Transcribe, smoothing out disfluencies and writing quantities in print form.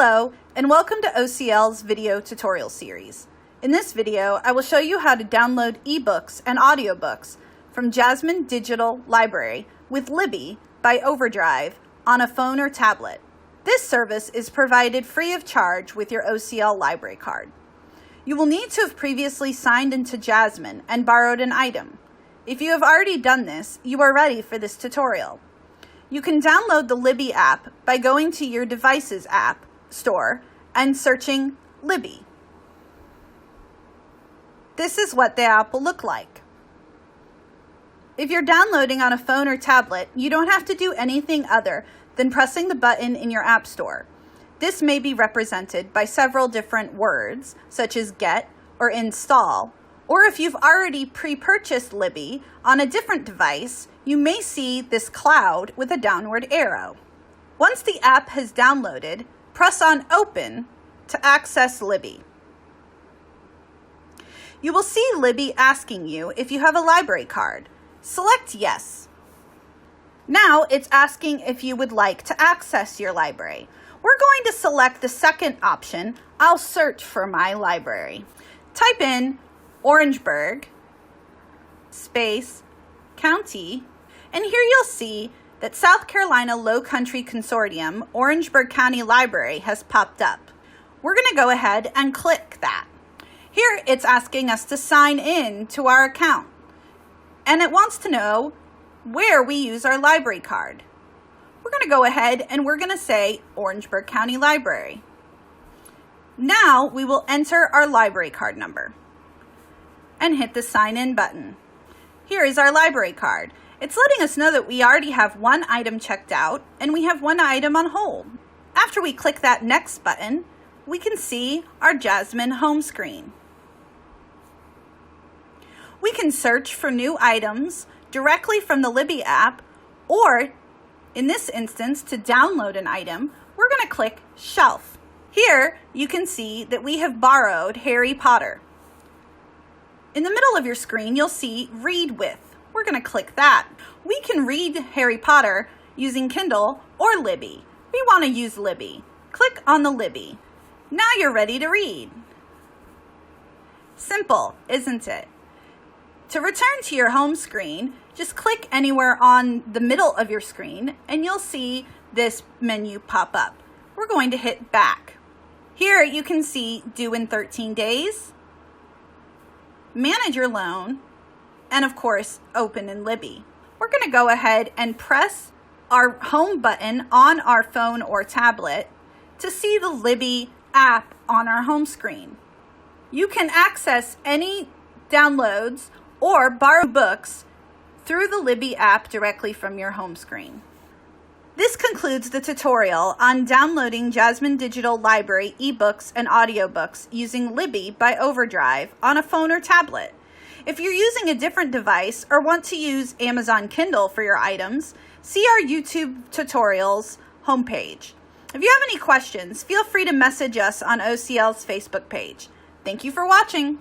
Hello, and welcome to OCL's video tutorial series. In this video, I will show you how to download ebooks and audiobooks from Jasmine Digital Library with Libby by Overdrive on a phone or tablet. This service is provided free of charge with your OCL library card. You will need to have previously signed into Jasmine and borrowed an item. If you have already done this, you are ready for this tutorial. You can download the Libby app by going to your device's app store and searching Libby. This is what the app will look like. If you're downloading on a phone or tablet, you don't have to do anything other than pressing the button in your app store. This may be represented by several different words, such as get or install, or if you've already pre-purchased Libby on a different device, you may see this cloud with a downward arrow. Once the app has downloaded, press on Open to access Libby. You will see Libby asking you if you have a library card. Select Yes. Now it's asking if you would like to access your library. We're going to select the second option, I'll search for my library. Type in Orangeburg, space, county, and here you'll see that South Carolina Low Country Consortium Orangeburg County Library has popped up. We're going to go ahead and click that. Here it's asking us to sign in to our account, and it wants to know where we use our library card. We're going to go ahead and we're going to say Orangeburg County Library. Now we will enter our library card number and hit the sign in button. Here is our library card. It's letting us know that we already have one item checked out and we have one item on hold. After we click that next button, we can see our Jasmine home screen. We can search for new items directly from the Libby app, or in this instance, to download an item, we're going to click Shelf. Here you can see that we have borrowed Harry Potter. In the middle of your screen, you'll see Read With. We're going to click that. We can read Harry Potter using Kindle or Libby. We want to use Libby. Click on the Libby. Now you're ready to read. Simple, isn't it? To return to your home screen, just click anywhere on the middle of your screen and you'll see this menu pop up. We're going to hit back. Here you can see due in 13 days, manage your loan, and of course, open in Libby. We're going to go ahead and press our home button on our phone or tablet to see the Libby app on our home screen. You can access any downloads or borrow books through the Libby app directly from your home screen. This concludes the tutorial on downloading Jasmine Digital Library ebooks and audiobooks using Libby by Overdrive on a phone or tablet. If you're using a different device or want to use Amazon Kindle for your items, see our YouTube tutorials homepage. If you have any questions, feel free to message us on OCL's Facebook page. Thank you for watching.